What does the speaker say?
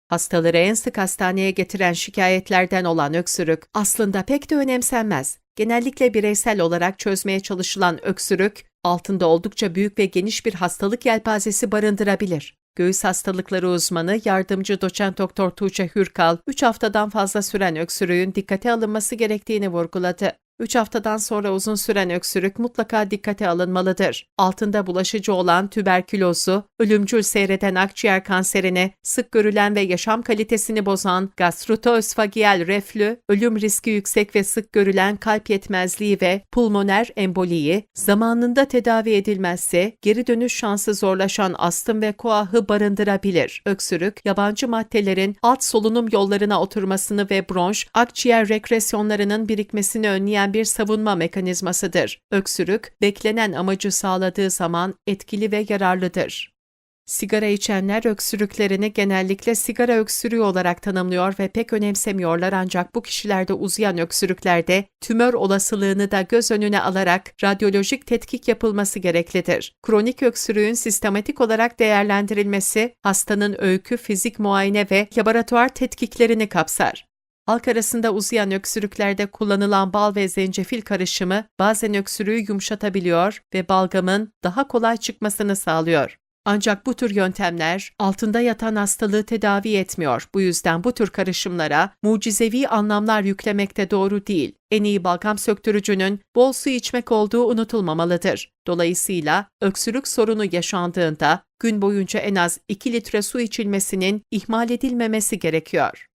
Hastaları en sık hastaneye getiren şikayetlerden olan öksürük aslında pek de önemsenmez. Genellikle bireysel olarak çözmeye çalışılan öksürük, altında oldukça büyük ve geniş bir hastalık yelpazesi barındırabilir. Göğüs hastalıkları uzmanı yardımcı doçent doktor Tuğçe Hürkal, 3 haftadan fazla süren öksürüğün dikkate alınması gerektiğini vurguladı. 3 haftadan sonra uzun süren öksürük mutlaka dikkate alınmalıdır. Altında bulaşıcı olan tüberkülozu, ölümcül seyreden akciğer kanserine, sık görülen ve yaşam kalitesini bozan gastroösofagiyal reflü, ölüm riski yüksek ve sık görülen kalp yetmezliği ve pulmoner emboliyi, zamanında tedavi edilmezse geri dönüş şansı zorlaşan astım ve koahı barındırabilir. Öksürük, yabancı maddelerin alt solunum yollarına oturmasını ve bronş, akciğer rekresyonlarının birikmesini önleyen bir savunma mekanizmasıdır. Öksürük, beklenen amacı sağladığı zaman etkili ve yararlıdır. Sigara içenler öksürüklerini genellikle sigara öksürüğü olarak tanımlıyor ve pek önemsemiyorlar, ancak bu kişilerde uzayan öksürüklerde tümör olasılığını da göz önüne alarak radyolojik tetkik yapılması gereklidir. Kronik öksürüğün sistematik olarak değerlendirilmesi, hastanın öykü, fizik muayene ve laboratuvar tetkiklerini kapsar. Halk arasında uzayan öksürüklerde kullanılan bal ve zencefil karışımı bazen öksürüğü yumuşatabiliyor ve balgamın daha kolay çıkmasını sağlıyor. Ancak bu tür yöntemler altında yatan hastalığı tedavi etmiyor. Bu yüzden bu tür karışımlara mucizevi anlamlar yüklemek de doğru değil. En iyi balgam söktürücünün bol su içmek olduğu unutulmamalıdır. Dolayısıyla öksürük sorunu yaşandığında gün boyunca en az 2 litre su içilmesinin ihmal edilmemesi gerekiyor.